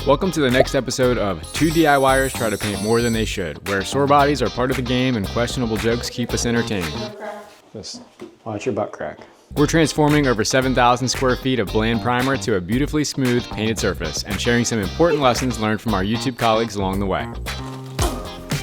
Welcome to the next episode of Two DIYers Try to Paint More Than They Should, where sore bodies are part of the game and questionable jokes keep us entertained. Just watch your butt crack. We're transforming over 7,000 square feet of bland primer to a beautifully smooth painted surface and sharing some important lessons learned from our YouTube colleagues along the way.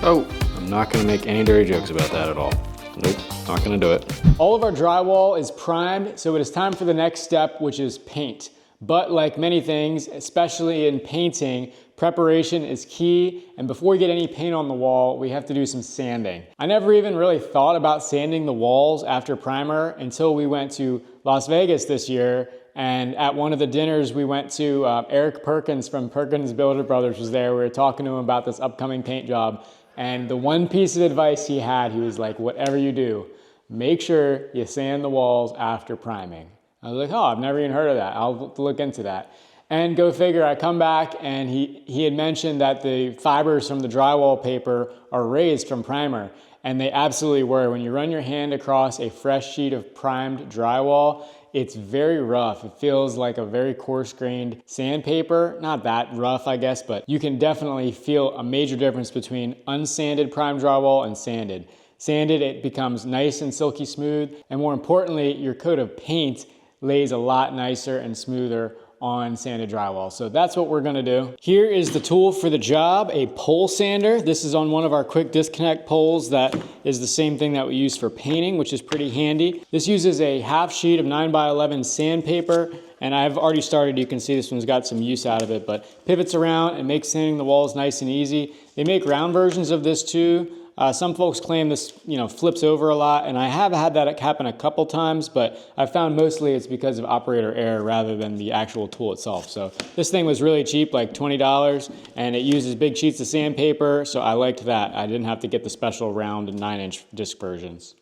Oh, I'm not gonna make any dirty jokes about that at all. Nope, not gonna do it. All of our drywall is primed, so it is time for the next step, which is paint. But like many things, especially in painting, preparation is key, and before we get any paint on the wall, we have to do some sanding. I never even really thought about sanding the walls after primer until we went to Las Vegas this year, and at one of the dinners we went to, Eric Perkins from Perkins Builder Brothers was there. We were talking to him about this upcoming paint job, and the one piece of advice he had, he was like, whatever you do, make sure you sand the walls after priming. I was like, oh, I've never even heard of that. I'll look into that. And go figure, I come back and he had mentioned that the fibers from the drywall paper are raised from primer. And they absolutely were. When you run your hand across a fresh sheet of primed drywall, it's very rough. It feels like a very coarse-grained sandpaper. Not that rough, I guess, but you can definitely feel a major difference between unsanded primed drywall and sanded. Sanded, it becomes nice and silky smooth. And more importantly, your coat of paint lays a lot nicer and smoother on sanded drywall. So that's what we're gonna do. Here is the tool for the job, a pole sander. This is on one of our quick disconnect poles that is the same thing that we use for painting, which is pretty handy. This uses a half sheet of 9x11 sandpaper, and I've already started. You can see this one's got some use out of it, but pivots around and makes sanding the walls nice and easy. They make round versions of this too. Some folks claim this, flips over a lot, and I have had that happen a couple times, but I found mostly it's because of operator error rather than the actual tool itself. So this thing was really cheap, like $20, and it uses big sheets of sandpaper, so I liked that. I didn't have to get the special round and 9-inch disc versions.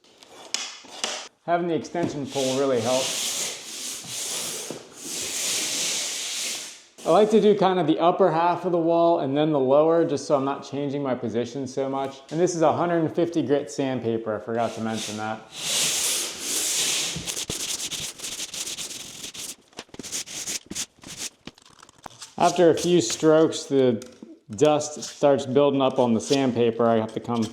Having the extension pole really helps. I like to do kind of the upper half of the wall and then the lower, just so I'm not changing my position so much. And this is 150 grit sandpaper, I forgot to mention that. After a few strokes, the dust starts building up on the sandpaper. I have to come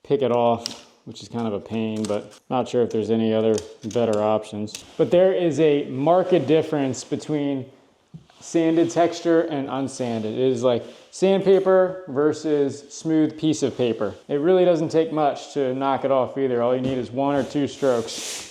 pick it off, which is kind of a pain, but not sure if there's any other better options. But there is a marked difference between sanded texture and unsanded. It is like sandpaper versus smooth piece of paper. It really doesn't take much to knock it off either. All you need is 1 or 2 strokes.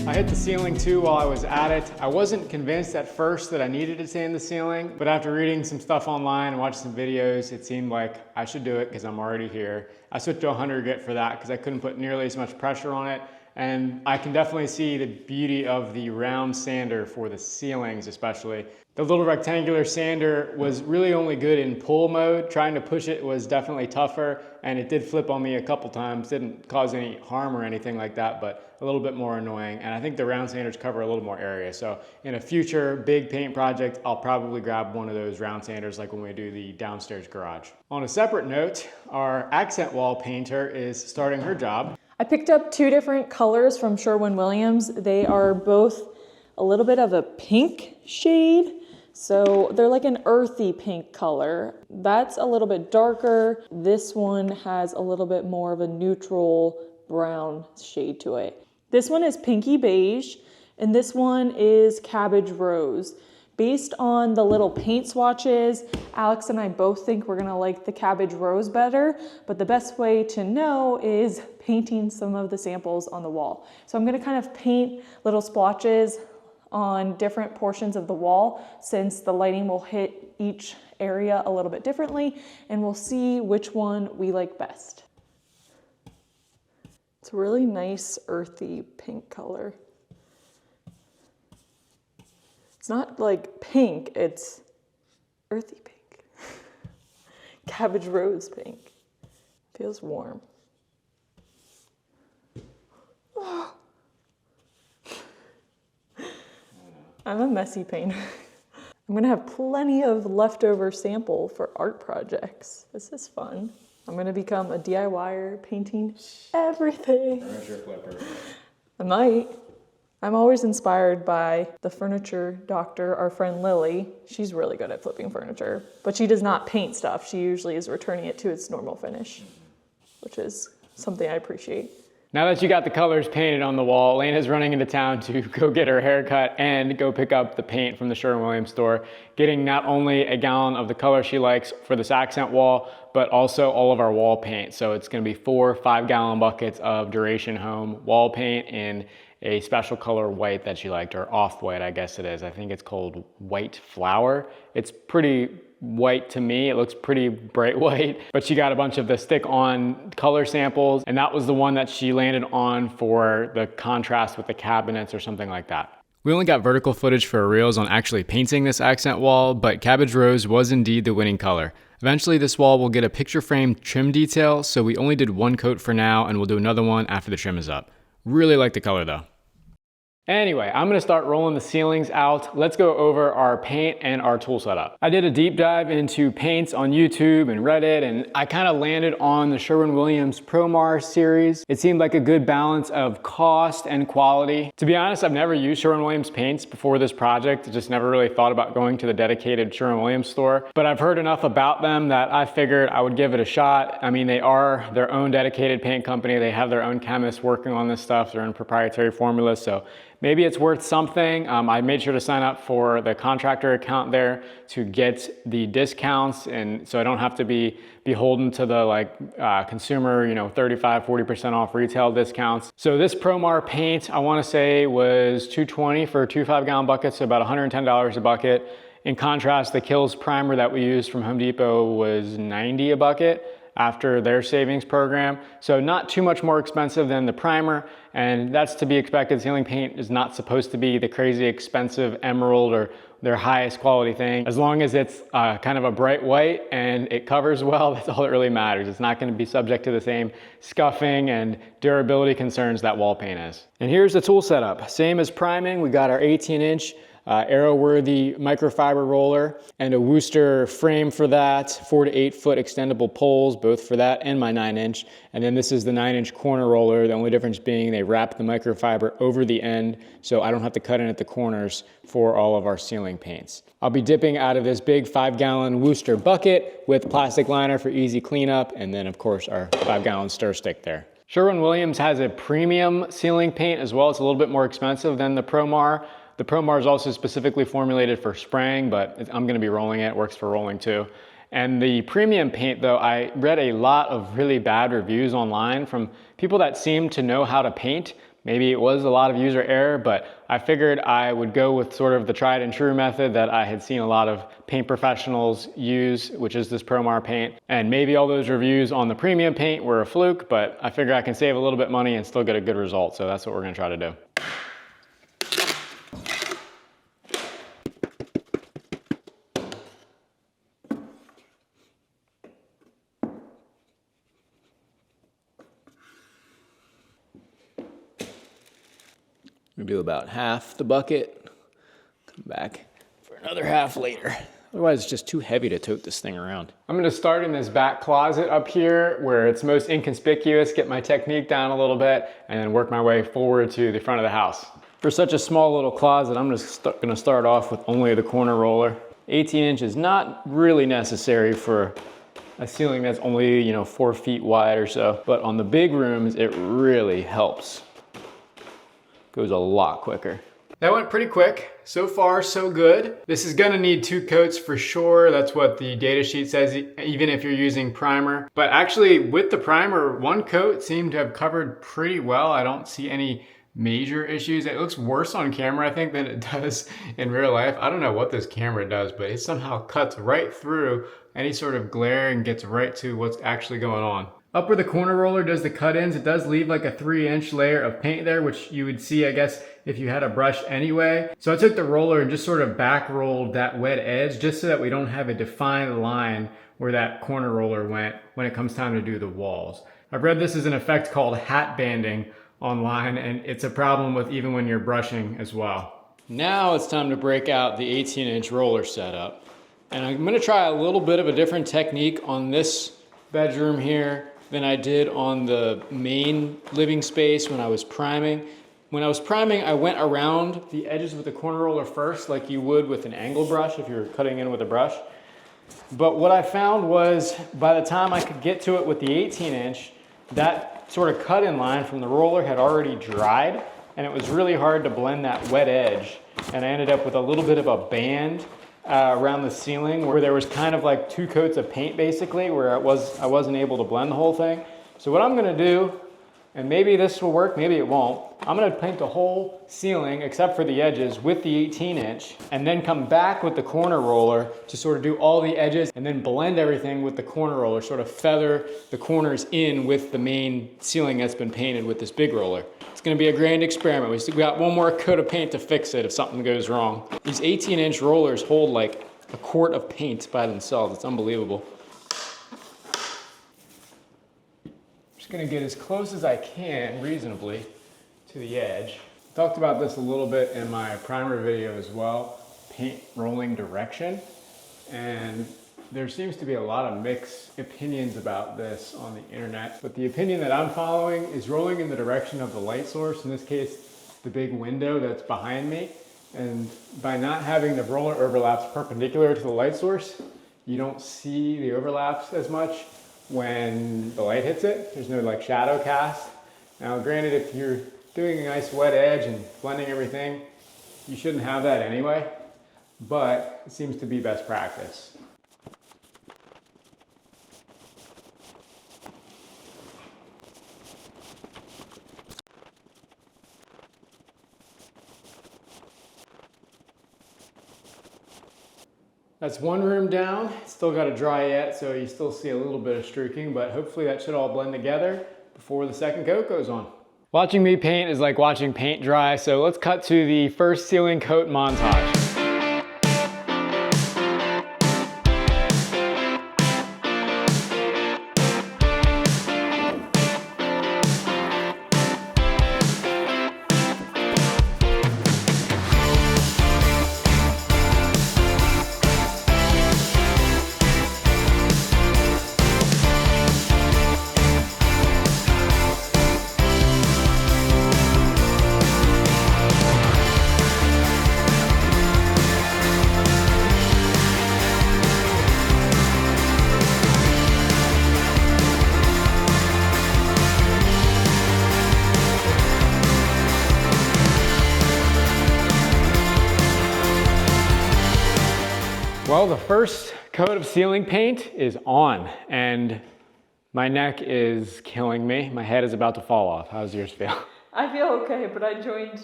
I hit the ceiling too while I was at it. I wasn't convinced at first that I needed to sand the ceiling, but after reading some stuff online and watching some videos, it seemed like I should do it because I'm already here. I switched to 100 grit for that because I couldn't put nearly as much pressure on it. And I can definitely see the beauty of the round sander for the ceilings especially. The little rectangular sander was really only good in pull mode. Trying to push it was definitely tougher, and it did flip on me a couple times. Didn't cause any harm or anything like that, but a little bit more annoying. And I think the round sanders cover a little more area. So in a future big paint project, I'll probably grab one of those round sanders like when we do the downstairs garage. On a separate note, our accent wall painter is starting her job. I picked up 2 different colors from Sherwin-Williams. They are both a little bit of a pink shade. So they're like an earthy pink color. That's a little bit darker. This one has a little bit more of a neutral brown shade to it. This one is pinky beige, and this one is cabbage rose. Based on the little paint swatches, Alex and I both think we're gonna like the cabbage rose better, but the best way to know is painting some of the samples on the wall. So I'm gonna kind of paint little splotches on different portions of the wall, since the lighting will hit each area a little bit differently, and we'll see which one we like best. It's a really nice earthy pink color. It's not like pink, it's earthy pink. Cabbage rose pink. Feels warm. Oh. I'm a messy painter. I'm gonna have plenty of leftover sample for art projects. This is fun. I'm gonna become a DIYer painting everything. Furniture flipper. I might. I'm always inspired by the furniture doctor, our friend Lily. She's really good at flipping furniture, but she does not paint stuff. She usually is returning it to its normal finish, which is something I appreciate. Now that you got the colors painted on the wall, Lena's running into town to go get her hair cut and go pick up the paint from the Sherwin-Williams store, getting not only a gallon of the color she likes for this accent wall, but also all of our wall paint. So it's gonna be 4 5-gallon buckets of Duration Home wall paint in a special color white that she liked, or off-white, I guess it is. I think it's called White Flower. It's pretty white to me. It looks pretty bright white, but she got a bunch of the stick-on color samples, and that was the one that she landed on for the contrast with the cabinets or something like that. We only got vertical footage for our reels on actually painting this accent wall, but Cabbage Rose was indeed the winning color. Eventually this wall will get a picture frame trim detail, so we only did one coat for now, and we'll do another one after the trim is up. Really like the color though. Anyway, I'm gonna start rolling the ceilings out. Let's go over our paint and our tool setup. I did a deep dive into paints on YouTube and Reddit, and I kind of landed on the Sherwin-Williams ProMar series. It seemed like a good balance of cost and quality. To be honest, I've never used Sherwin-Williams paints before this project. I just never really thought about going to the dedicated Sherwin-Williams store, but I've heard enough about them that I figured I would give it a shot. I mean, they are their own dedicated paint company. They have their own chemists working on this stuff, their own proprietary formulas, so maybe it's worth something. I made sure to sign up for the contractor account there to get the discounts, and so I don't have to be beholden to the consumer, 35, 40% off retail discounts. So this ProMar paint, I wanna say was $220 for 2 5-gallon buckets, so about $110 a bucket. In contrast, the Kills primer that we used from Home Depot was $90 a bucket after their savings program. So not too much more expensive than the primer, and that's to be expected. Ceiling paint is not supposed to be the crazy expensive emerald or their highest quality thing. As long as it's kind of a bright white and it covers well, that's all that really matters. It's not gonna be subject to the same scuffing and durability concerns that wall paint is. And here's the tool setup. Same as priming, we got our 18-inch arrow-worthy microfiber roller and a Worcester frame for that, 4 to 8 foot extendable poles, both for that and my 9-inch. And then this is the 9-inch corner roller, the only difference being they wrap the microfiber over the end, so I don't have to cut in at the corners for all of our ceiling paints. I'll be dipping out of this big 5-gallon Worcester bucket with plastic liner for easy cleanup, and then of course our 5-gallon stir stick there. Sherwin-Williams has a premium ceiling paint as well. It's a little bit more expensive than the ProMar. The ProMar is also specifically formulated for spraying, but I'm gonna be rolling it, works for rolling too. And the premium paint though, I read a lot of really bad reviews online from people that seem to know how to paint. Maybe it was a lot of user error, but I figured I would go with sort of the tried and true method that I had seen a lot of paint professionals use, which is this ProMar paint. And maybe all those reviews on the premium paint were a fluke, but I figure I can save a little bit money and still get a good result. So that's what we're gonna try to do. We do about half the bucket, come back for another half later. Otherwise it's just too heavy to tote this thing around. I'm gonna start in this back closet up here where it's most inconspicuous, get my technique down a little bit, and then work my way forward to the front of the house. For such a small little closet, I'm just gonna start off with only the corner roller. 18 inches, not really necessary for a ceiling that's only 4 feet wide or so, but on the big rooms, it really helps. Goes a lot quicker. That went pretty quick. So far, so good. This is gonna need 2 coats for sure. That's what the data sheet says, even if you're using primer. But actually, with the primer, 1 coat seemed to have covered pretty well. I don't see any major issues. It looks worse on camera, I think, than it does in real life. I don't know what this camera does, but it somehow cuts right through any sort of glare and gets right to what's actually going on. Up where the corner roller does the cut-ins, it does leave like a 3-inch layer of paint there, which you would see, I guess, if you had a brush anyway. So I took the roller and just sort of back rolled that wet edge just so that we don't have a defined line where that corner roller went when it comes time to do the walls. I've read this is an effect called hat banding online, and it's a problem with even when you're brushing as well. Now it's time to break out the 18-inch roller setup. And I'm gonna try a little bit of a different technique on this bedroom here than I did on the main living space when I was priming. When I was priming, I went around the edges with the corner roller first, like you would with an angle brush if you're cutting in with a brush. But what I found was by the time I could get to it with the 18-inch, that sort of cut-in line from the roller had already dried, and it was really hard to blend that wet edge. And I ended up with a little bit of a band around the ceiling where there was kind of like 2 coats of paint basically, where I wasn't able to blend the whole thing. So what I'm gonna do, and maybe this will work, maybe it won't, I'm gonna paint the whole ceiling except for the edges with the 18-inch and then come back with the corner roller to sort of do all the edges and then blend everything with the corner roller, sort of feather the corners in with the main ceiling that's been painted with this big roller. It's gonna be a grand experiment. We got one more coat of paint to fix it if something goes wrong. These 18-inch rollers hold like a quart of paint by themselves. It's unbelievable. Just gonna get as close as I can, reasonably, to the edge. I talked about this a little bit in my primer video as well, paint rolling direction. And there seems to be a lot of mixed opinions about this on the internet, but the opinion that I'm following is rolling in the direction of the light source, in this case, the big window that's behind me. And by not having the roller overlaps perpendicular to the light source, you don't see the overlaps as much when the light hits it. There's no like shadow cast. Now, granted, if you're doing a nice wet edge and blending everything, you shouldn't have that anyway, but it seems to be best practice. That's one room down. It's still got to dry yet, so you still see a little bit of streaking, but hopefully that should all blend together before the second coat goes on. Watching me paint is like watching paint dry, so let's cut to the first ceiling coat montage. Well, the first coat of ceiling paint is on, and my neck is killing me. My head is about to fall off. How's yours feel? I feel okay, but I joined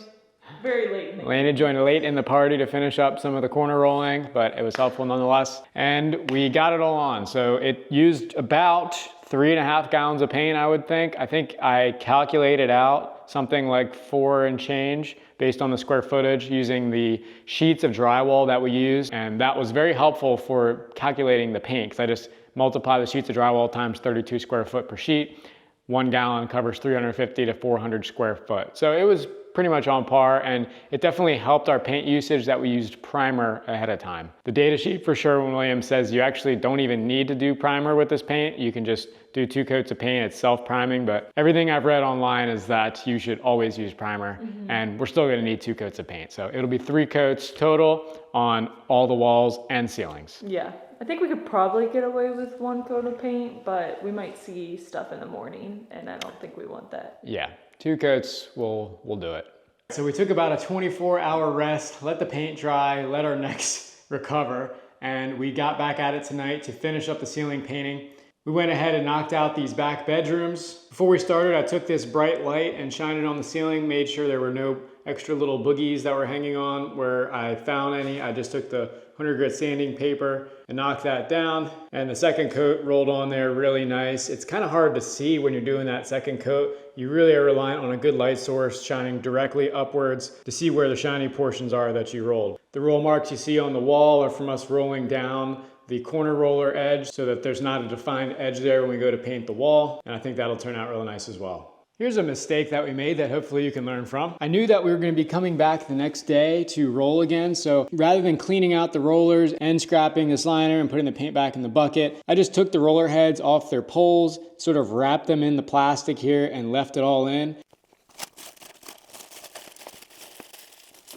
very late in the Lana joined late in the party to finish up some of the corner rolling, but it was helpful nonetheless. And we got it all on. So it used about 3.5 gallons of paint, I would think. I think I calculated out something like 4 and change based on the square footage using the sheets of drywall that we used. And that was very helpful for calculating the paint, because I just multiply the sheets of drywall times 32 square foot per sheet. 1 gallon covers 350 to 400 square foot. So it was pretty much on par, and it definitely helped our paint usage that we used primer ahead of time. The data sheet for Sherwin-Williams says you actually don't even need to do primer with this paint. You can just do 2 coats of paint. It's self-priming, but everything I've read online is that you should always use primer, and we're still gonna need 2 coats of paint. So it'll be 3 coats total on all the walls and ceilings. Yeah, I think we could probably get away with 1 coat of paint, but we might see stuff in the morning, and I don't think we want that. Yeah, 2 coats, we'll do it. So we took about a 24-hour rest, let the paint dry, let our necks recover, and we got back at it tonight to finish up the ceiling painting. We went ahead and knocked out these back bedrooms. Before we started, I took this bright light and shined it on the ceiling, made sure there were no extra little boogies that were hanging on. Where I found any, I just took the 100 grit sanding paper and knocked that down. And the second coat rolled on there really nice. It's kind of hard to see when you're doing that second coat. You really are reliant on a good light source shining directly upwards to see where the shiny portions are that you rolled. The roll marks you see on the wall are from us rolling down the corner roller edge so that there's not a defined edge there when we go to paint the wall. And I think that'll turn out really nice as well. Here's a mistake that we made that hopefully you can learn from. I knew that we were going to be coming back the next day to roll again, so rather than cleaning out the rollers and scrapping this liner and putting the paint back in the bucket, I just took the roller heads off their poles, sort of wrapped them in the plastic here and left it all in.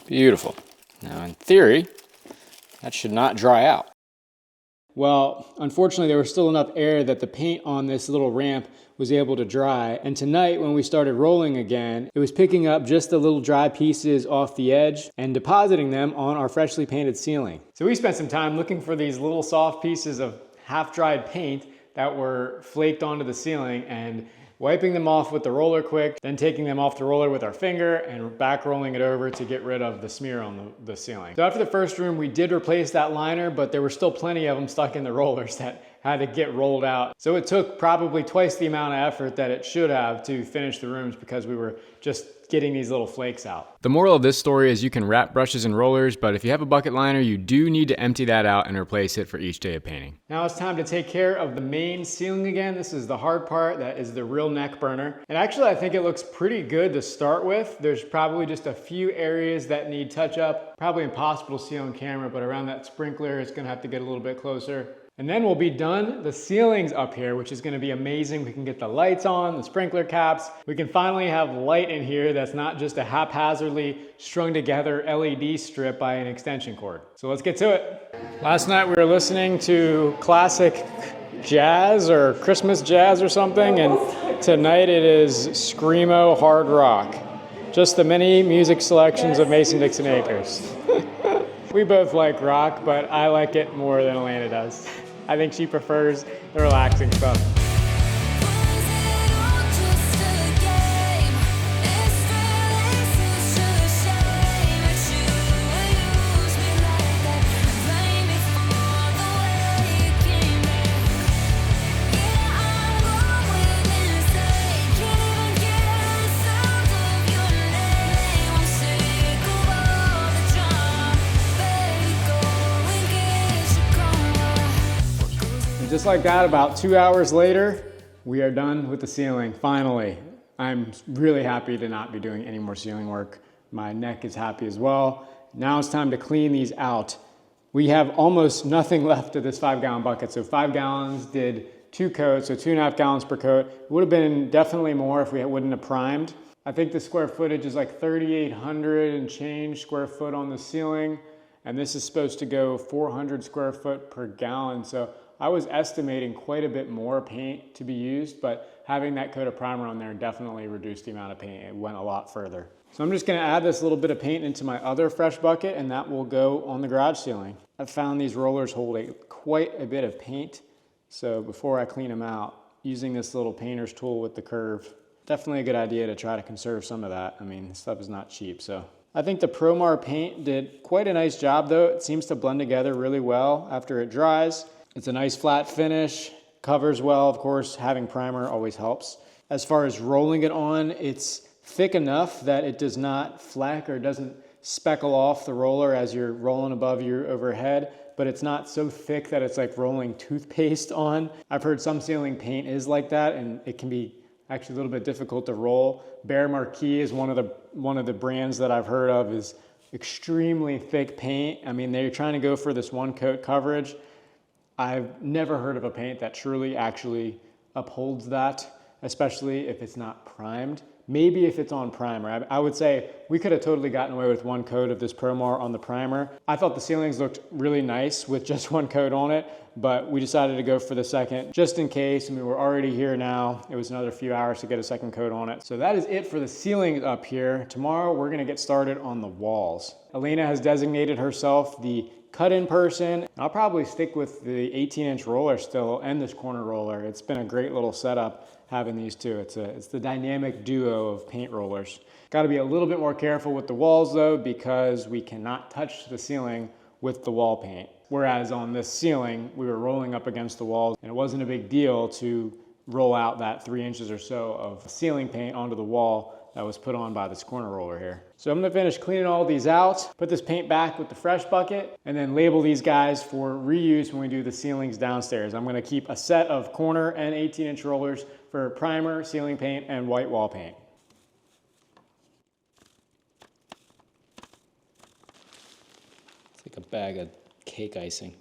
Beautiful. Now in theory, that should not dry out. Well, unfortunately, there was still enough air that the paint on this little ramp was able to dry. And tonight, when we started rolling again, it was picking up just the little dry pieces off the edge and depositing them on our freshly painted ceiling. So we spent some time looking for these little soft pieces of half-dried paint that were flaked onto the ceiling and wiping them off with the roller quick, then taking them off the roller with our finger and back rolling it over to get rid of the smear on the ceiling. So after the first room, we did replace that liner, but there were still plenty of them stuck in the rollers that had to get rolled out. So it took probably twice the amount of effort that it should have to finish the rooms because we were just getting these little flakes out. The moral of this story is you can wrap brushes and rollers, but if you have a bucket liner, you do need to empty that out and replace it for each day of painting. Now it's time to take care of the main ceiling again. This is the hard part. That is the real neck burner. And actually, I think it looks pretty good to start with. There's probably just a few areas that need touch up. Probably impossible to see on camera, but around that sprinkler, it's gonna have to get a little bit closer. And then we'll be done. The ceiling's up here, which is gonna be amazing. We can get the lights on, the sprinkler caps. We can finally have light in here that's not just a haphazardly strung together LED strip by an extension cord. So let's get to it. Last night we were listening to classic jazz or Christmas jazz or something, and tonight it is screamo hard rock. Just the many music selections of Mason-Dixon Acres. We both like rock, but I like it more than Alana does. I think she prefers the relaxing stuff. Just like that, about 2 hours later, we are done with the ceiling, finally. I'm really happy to not be doing any more ceiling work. My neck is happy as well. Now it's time to clean these out. We have almost nothing left of this 5-gallon bucket. So 5 gallons did 2 coats, so 2.5 gallons per coat. It would have been definitely more if we wouldn't have primed. I think the square footage is like 3,800 and change square foot on the ceiling. And this is supposed to go 400 square foot per gallon. So I was estimating quite a bit more paint to be used, but having that coat of primer on there definitely reduced the amount of paint. It went a lot further. So I'm just gonna add this little bit of paint into my other fresh bucket, and that will go on the garage ceiling. I've found these rollers hold quite a bit of paint, so before I clean them out, using this little painter's tool with the curve, definitely a good idea to try to conserve some of that. I mean, this stuff is not cheap, so. I think the Promar paint did quite a nice job though. It seems to blend together really well after it dries. It's a nice flat finish, covers well, of course, having primer always helps. As far as rolling it on, it's thick enough that it does not fleck or doesn't speckle off the roller as you're rolling above your overhead, but it's not so thick that it's like rolling toothpaste on. I've heard some ceiling paint is like that, and it can be actually a little bit difficult to roll. Bear Marquis is one of the brands that I've heard of is extremely thick paint. I mean, they're trying to go for this one coat coverage. I've never heard of a paint that truly actually upholds that, especially if it's not primed. Maybe if it's on primer. I would say we could have totally gotten away with one coat of this Promar on the primer. I thought the ceilings looked really nice with just one coat on it, but we decided to go for the second just in case. I mean, we're already here now. It was another few hours to get a second coat on it. So that is it for the ceiling up here. Tomorrow, we're gonna get started on the walls. Alana has designated herself the cut-in person. I'll probably stick with the 18-inch roller still and this corner roller. It's been a great little setup having these two. It's the dynamic duo of paint rollers. Got to be a little bit more careful with the walls though, because we cannot touch the ceiling with the wall paint. Whereas on this ceiling, we were rolling up against the walls and it wasn't a big deal to roll out that 3 inches or so of ceiling paint onto the wall that was put on by this corner roller here. So I'm gonna finish cleaning all these out, put this paint back with the fresh bucket, and then label these guys for reuse when we do the ceilings downstairs. I'm gonna keep a set of corner and 18-inch rollers for primer, ceiling paint, and white wall paint. It's like a bag of cake icing.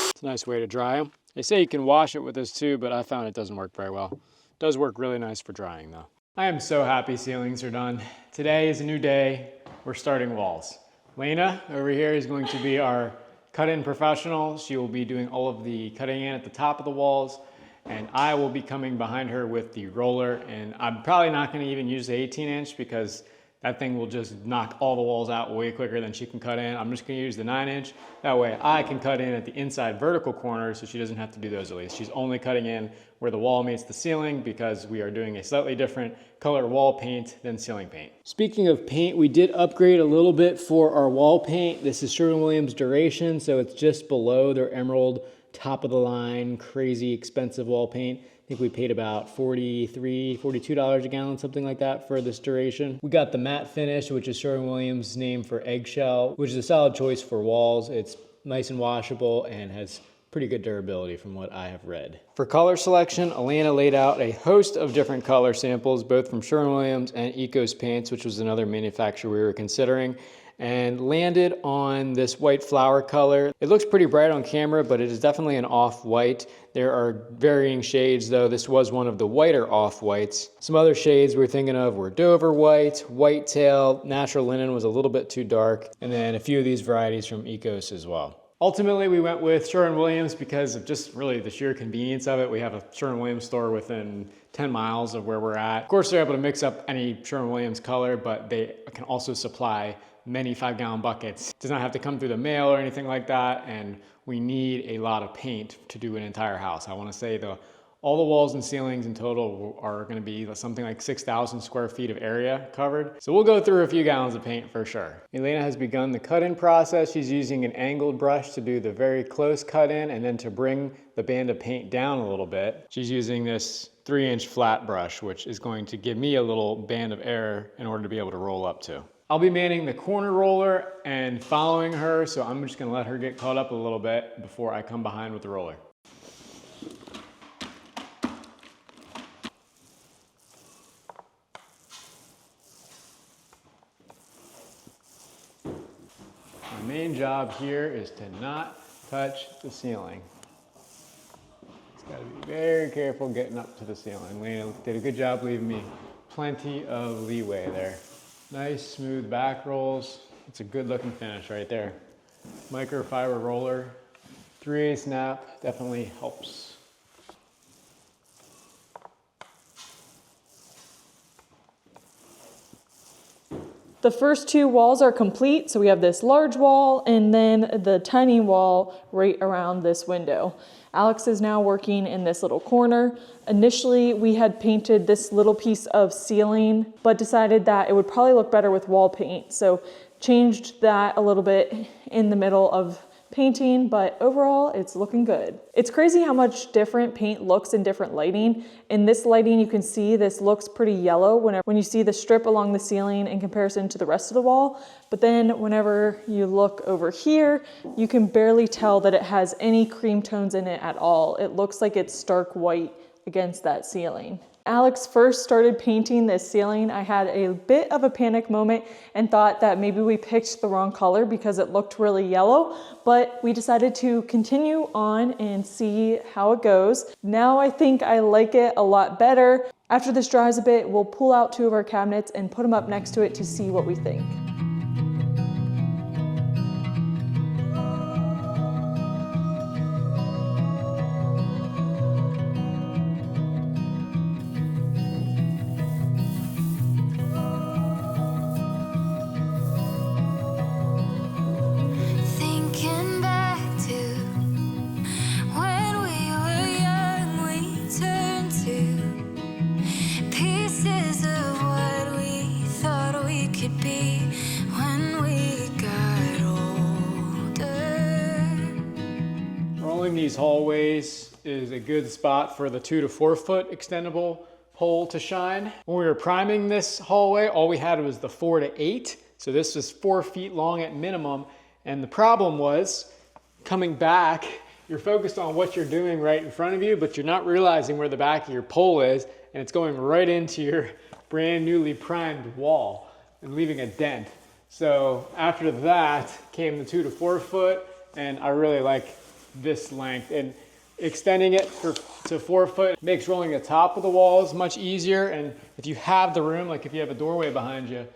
It's a nice way to dry them. They say you can wash it with this too, but I found it doesn't work very well. It does work really nice for drying though. I am so happy ceilings are done. Today is a new day. We're starting walls. Lena over here is going to be our cut-in professional. She will be doing all of the cutting in at the top of the walls, and I will be coming behind her with the roller, and I'm probably not going to even use the 18-inch because that thing will just knock all the walls out way quicker than she can cut in. I'm just gonna use the 9-inch. That way I can cut in at the inside vertical corner so she doesn't have to do those at least. She's only cutting in where the wall meets the ceiling because we are doing a slightly different color wall paint than ceiling paint. Speaking of paint, we did upgrade a little bit for our wall paint. This is Sherwin-Williams Duration, so it's just below their Emerald top of the line, crazy expensive wall paint. I think we paid about $43, $42 a gallon, something like that for this Duration. We got the matte finish, which is Sherwin-Williams' name for eggshell, which is a solid choice for walls. It's nice and washable and has pretty good durability from what I have read. For color selection, Elena laid out a host of different color samples, both from Sherwin-Williams and Ecos Paints, which was another manufacturer we were considering, and landed on this white flower color. It looks pretty bright on camera, but it is definitely an off-white. There are varying shades though. This was one of the whiter off-whites. Some other shades we were thinking of were Dover white, whitetail, natural linen was a little bit too dark, and then a few of these varieties from Ecos as well. Ultimately, we went with Sherwin-Williams because of just really the sheer convenience of it. We have a Sherwin-Williams store within 10 miles of where we're at. Of course, they're able to mix up any Sherwin-Williams color, but they can also supply many 5-gallon buckets. It does not have to come through the mail or anything like that, and we need a lot of paint to do an entire house. I want to say all the walls and ceilings in total are going to be something like 6,000 square feet of area covered. So we'll go through a few gallons of paint for sure. Elena has begun the cut-in process. She's using an angled brush to do the very close cut-in, and then to bring the band of paint down a little bit, she's using this 3-inch flat brush, which is going to give me a little band of air in order to be able to roll up to. I'll be manning the corner roller and following her, so I'm just gonna let her get caught up a little bit before I come behind with the roller. My main job here is to not touch the ceiling. Just gotta be very careful getting up to the ceiling. Lena did a good job leaving me plenty of leeway there. Nice smooth back rolls. It's a good looking finish right there. Microfiber roller, 3/8 snap definitely helps. The first two walls are complete, so we have this large wall and then the tiny wall right around this window. Alex is now working in this little corner. Initially, we had painted this little piece of ceiling, but decided that it would probably look better with wall paint. So changed that a little bit in the middle of painting, but overall it's looking good. It's crazy how much different paint looks in different lighting. In this lighting, you can see this looks pretty yellow when you see the strip along the ceiling in comparison to the rest of the wall. But then whenever you look over here, you can barely tell that it has any cream tones in it at all. It looks like it's stark white against that ceiling. Alex first started painting this ceiling, I had a bit of a panic moment and thought that maybe we picked the wrong color because it looked really yellow, but we decided to continue on and see how it goes. Now I think I like it a lot better. After this dries a bit, we'll pull out 2 of our cabinets and put them up next to it to see what we think. these hallways is a good spot for the 2 to 4 foot extendable pole to shine. When we were priming this hallway, all we had was the 4 to 8. So this was 4 feet long at minimum. And the problem was coming back, you're focused on what you're doing right in front of you, but you're not realizing where the back of your pole is, and it's going right into your brand newly primed wall and leaving a dent. So after that came the 2 to 4 foot, and I really like this length. And extending it to 4 foot makes rolling the top of the walls much easier. And if you have the room, like if you have a doorway behind you,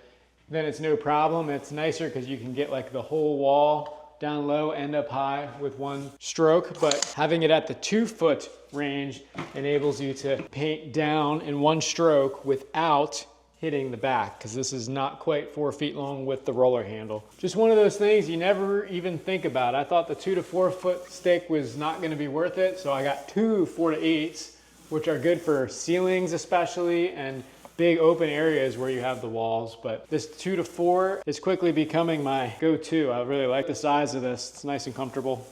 then it's no problem. It's nicer because you can get like the whole wall down low, end up high with one stroke. But having it at the 2 foot range enables you to paint down in one stroke without hitting the back, because this is not quite 4 feet long with the roller handle. Just one of those things you never even think about. I thought the 2 to 4 foot stick was not going to be worth it, so I got 2 4 to 8s, which are good for ceilings especially, and big open areas where you have the walls. But this 2 to 4 is quickly becoming my go-to. I really like the size of this. It's nice and comfortable.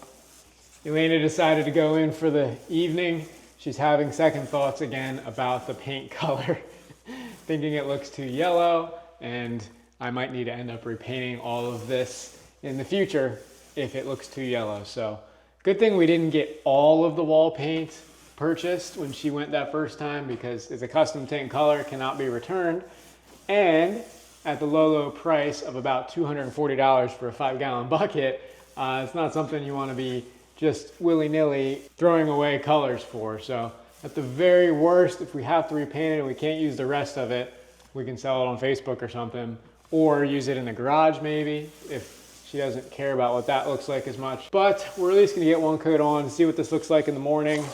Elena decided to go in for the evening. She's having second thoughts again about the paint color, thinking it looks too yellow, and I might need to end up repainting all of this in the future if it looks too yellow. So good thing we didn't get all of the wall paint purchased when she went that first time, because it's a custom tint color, cannot be returned, and at the low price of about $240 for a 5-gallon bucket, it's not something you want to be just willy-nilly throwing away colors for. So at the very worst, if we have to repaint it and we can't use the rest of it, we can sell it on Facebook or something, or use it in the garage maybe if she doesn't care about what that looks like as much. But we're at least gonna get one coat on and see what this looks like in the morning.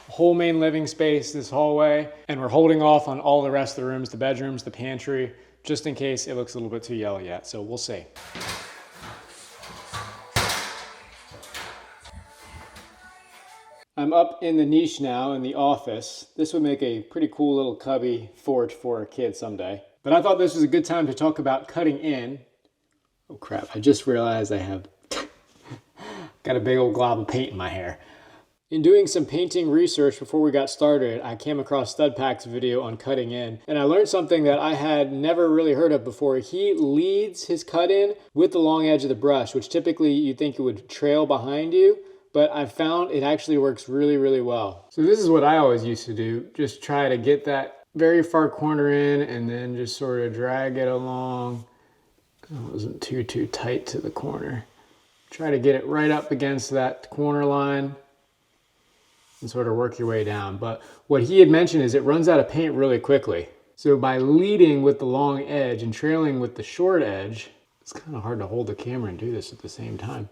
Whole main living space, this hallway, and we're holding off on all the rest of the rooms, the bedrooms, the pantry, just in case it looks a little bit too yellow yet, so we'll see. I'm up in the niche now in the office. This would make a pretty cool little cubby fort for a kid someday. But I thought this was a good time to talk about cutting in. Oh crap, I just realized I have got a big old glob of paint in my hair. In doing some painting research before we got started, I came across Stud Pack's video on cutting in, and I learned something that I had never really heard of before. He leads his cut in with the long edge of the brush, which typically you'd think it would trail behind you, but I've found it actually works really, really well. So this is what I always used to do, just try to get that very far corner in and then just sort of drag it along. It wasn't too tight to the corner. Try to get it right up against that corner line and sort of work your way down. But what he had mentioned is it runs out of paint really quickly. So by leading with the long edge and trailing with the short edge, it's kind of hard to hold the camera and do this at the same time.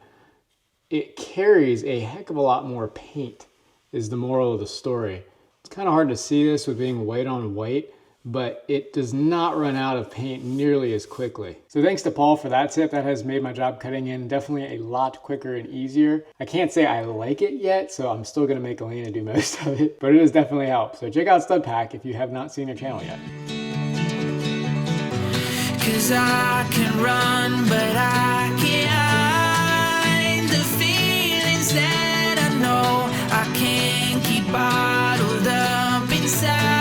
It carries a heck of a lot more paint, is the moral of the story. It's kind of hard to see this with being white on white, but it does not run out of paint nearly as quickly. So thanks to Paul for that tip. That has made my job cutting in definitely a lot quicker and easier. I can't say I like it yet, so I'm still gonna make Elena do most of it, but it has definitely helped. So check out Stud Pack if you have not seen her channel yet. 'Cause I can run, but I can't hide the feelings that I know I can't keep bottled up inside.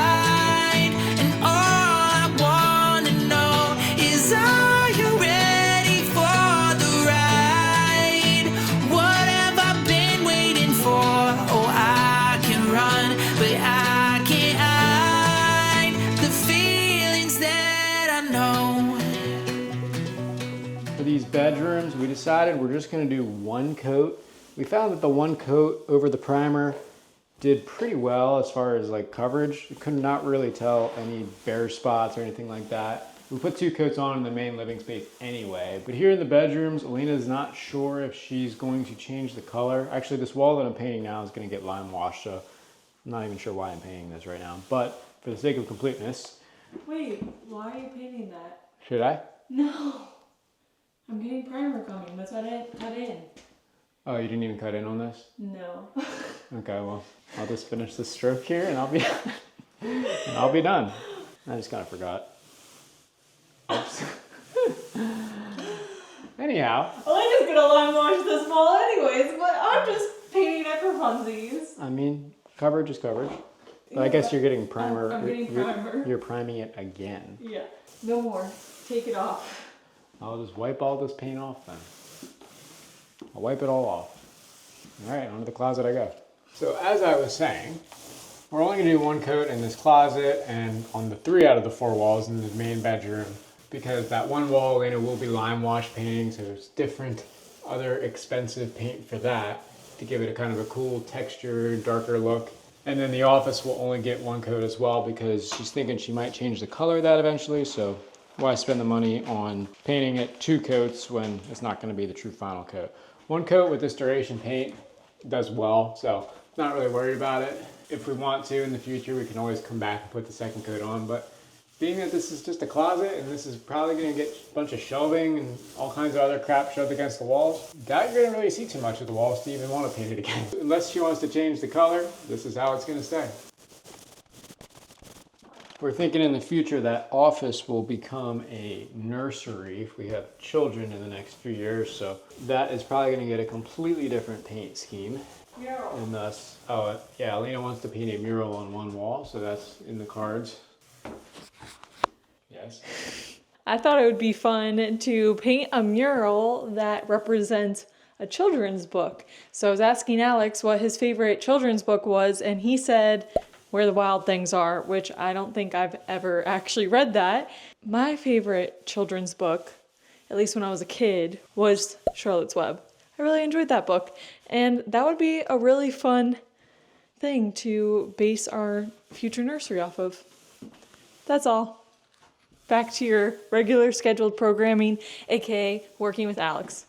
These bedrooms, we decided we're just going to do one coat. We found that the one coat over the primer did pretty well as far as like coverage. You could not really tell any bare spots or anything like that. We put 2 coats on in the main living space anyway. But here in the bedrooms, Elena's not sure if she's going to change the color. Actually, this wall that I'm painting now is going to get lime washed, so I'm not even sure why I'm painting this right now. But for the sake of completeness. Wait, why are you painting that? Should I? No. I'm getting primer coming. That's what I cut in. Oh, you didn't even cut in on this? No. Okay, well, I'll just finish this stroke here and I'll be done. I just kind of forgot. Oops. Anyhow. Elena's gonna lime wash this wall anyways, but I'm just painting it for funsies. I mean, coverage is coverage. But I guess you're getting primer. I'm getting primer. You're priming it again. Yeah. No more. Take it off. I'll just wipe all this paint off then. I'll wipe it all off. All right, onto the closet I go. So as I was saying, we're only gonna do one coat in this closet and on the 3 out of the 4 walls in the main bedroom, because that one wall, Elena will be lime wash painting, so there's different other expensive paint for that to give it a kind of a cool texture, darker look. And then the office will only get one coat as well because she's thinking she might change the color of that eventually, so why spend the money on painting it 2 coats when it's not gonna be the true final coat. 1 coat with this duration paint does well, so not really worried about it. If we want to in the future, we can always come back and put the 2nd coat on, but being that this is just a closet and this is probably gonna get a bunch of shelving and all kinds of other crap shoved against the walls, doubt you're gonna really see too much of the walls to even want to paint it again. Unless she wants to change the color, this is how it's gonna stay. We're thinking in the future that office will become a nursery if we have children in the next few years, so that is probably gonna get a completely different paint scheme. Mural. And thus, oh yeah, Alina wants to paint a mural on one wall, so that's in the cards. Yes. I thought it would be fun to paint a mural that represents a children's book. So I was asking Alex what his favorite children's book was, and he said Where the Wild Things Are, which I don't think I've ever actually read that. My favorite children's book, at least when I was a kid, was Charlotte's Web. I really enjoyed that book, and that would be a really fun thing to base our future nursery off of. That's all. Back to your regular scheduled programming, aka working with Alex.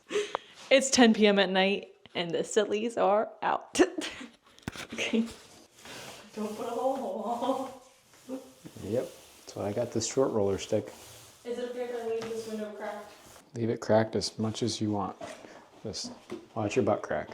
It's 10 p.m. at night, and the sillies are out. Okay. Don't put a hole in the wall. Yep, that's why I got this short roller stick. Is it okay if I leave this window cracked? Leave it cracked as much as you want. Just watch your butt crack.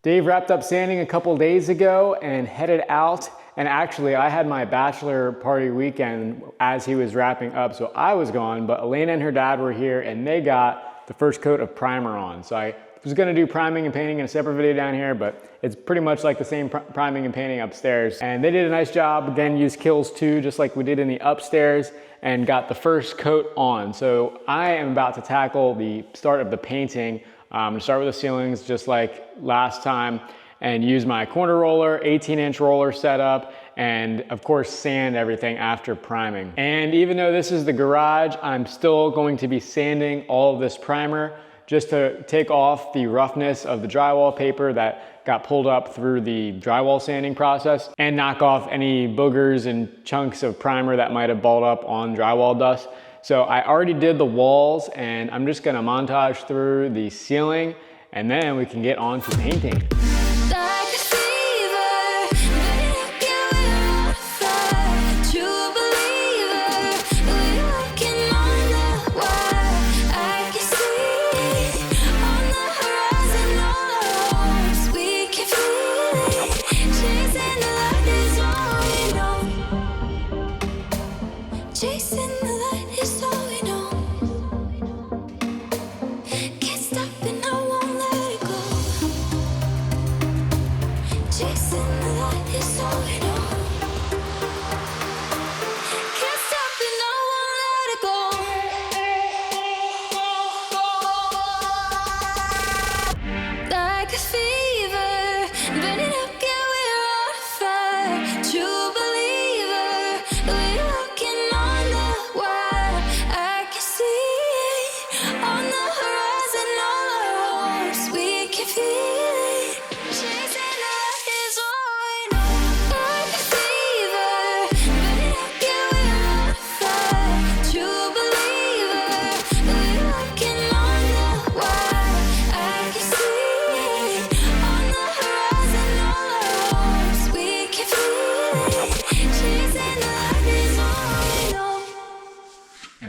Dave wrapped up sanding a couple days ago and headed out. And actually, I had my bachelor party weekend as he was wrapping up, so I was gone, but Elena and her dad were here and they got the first coat of primer on. So I was gonna do priming and painting in a separate video down here, but it's pretty much like the same priming and painting upstairs. And they did a nice job, again, used Kills 2, just like we did in the upstairs, and got the first coat on. So I am about to tackle the start of the painting. I'm gonna start with the ceilings just like last time, and use my corner roller, 18-inch roller setup, and of course sand everything after priming. And even though this is the garage, I'm still going to be sanding all of this primer just to take off the roughness of the drywall paper that got pulled up through the drywall sanding process and knock off any boogers and chunks of primer that might have balled up on drywall dust. So I already did the walls and I'm just gonna montage through the ceiling and then we can get on to painting.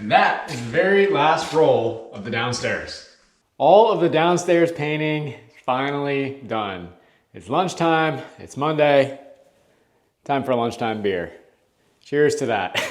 That is the very last roll of the downstairs. All of the downstairs painting is finally done. It's lunchtime, it's Monday, time for a lunchtime beer. Cheers to that.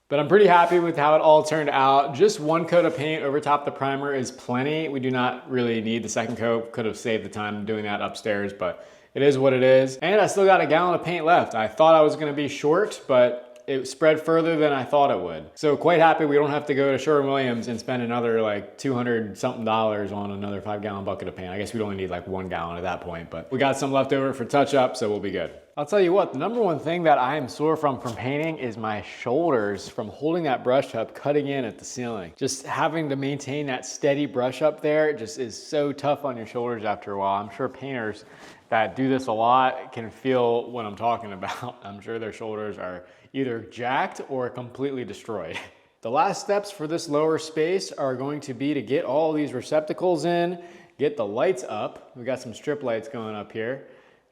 But I'm pretty happy with how it all turned out. Just one coat of paint over top the primer is plenty. We do not really need the second coat. Could have saved the time doing that upstairs, but it is what it is. And I still got a gallon of paint left. I thought I was gonna be short, but it spread further than I thought it would. So quite happy we don't have to go to Sherwin-Williams and spend another like $200 something on another 5-gallon bucket of paint. I guess we'd only need like 1 gallon at that point, but we got some left over for touch up, so we'll be good. I'll tell you what, the number one thing that I am sore from painting is my shoulders from holding that brush up, cutting in at the ceiling. Just having to maintain that steady brush up there just is so tough on your shoulders after a while. I'm sure painters that do this a lot can feel what I'm talking about. I'm sure their shoulders are either jacked or completely destroyed. The last steps for this lower space are going to be to get all these receptacles in, get the lights up. We got some strip lights going up here.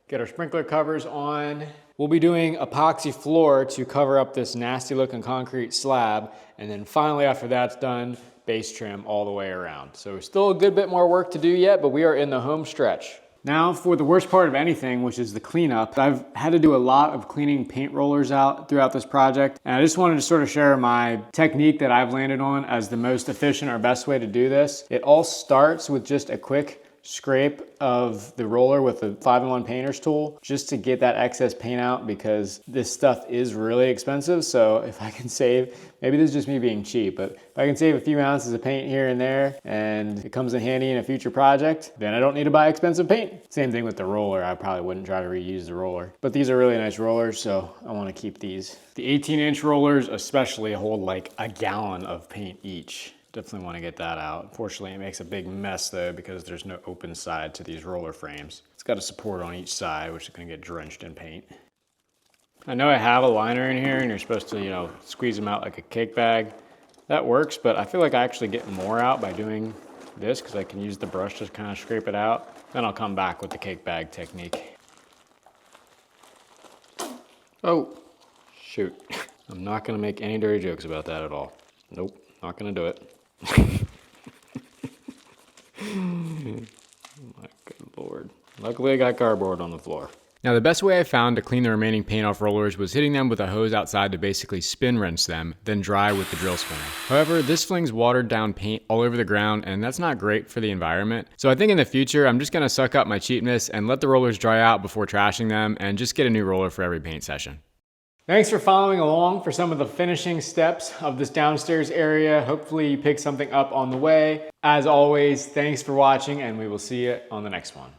Get our sprinkler covers on. We'll be doing epoxy floor to cover up this nasty looking concrete slab. And then finally after that's done, base trim all the way around. So still a good bit more work to do yet, but we are in the home stretch. Now for the worst part of anything, which is the cleanup. I've had to do a lot of cleaning paint rollers out throughout this project. And I just wanted to sort of share my technique that I've landed on as the most efficient or best way to do this. It all starts with just a quick scrape of the roller with the 5-in-1 painter's tool just to get that excess paint out, because this stuff is really expensive. So if I can save, maybe this is just me being cheap, but if I can save a few ounces of paint here and there and it comes in handy in a future project, then I don't need to buy expensive paint. Same thing with the roller. I probably wouldn't try to reuse the roller, but these are really nice rollers, so I want to keep these. The 18-inch rollers especially hold like a gallon of paint each. Definitely want to get that out. Unfortunately, it makes a big mess though because there's no open side to these roller frames. It's got a support on each side, which is going to get drenched in paint. I know I have a liner in here and you're supposed to, you know, squeeze them out like a cake bag. That works, but I feel like I actually get more out by doing this because I can use the brush to kind of scrape it out. Then I'll come back with the cake bag technique. Oh, shoot. I'm not going to make any dirty jokes about that at all. Nope, not going to do it. My good Lord. Luckily I got cardboard on the floor. Now the best way I found to clean the remaining paint off rollers was hitting them with a hose outside to basically spin rinse them, then dry with the drill spinner. However, this flings watered down paint all over the ground and that's not great for the environment. So I think in the future I'm just going to suck up my cheapness and let the rollers dry out before trashing them and just get a new roller for every paint session. Thanks for following along for some of the finishing steps of this downstairs area. Hopefully you picked something up on the way. As always, thanks for watching and we will see you on the next one.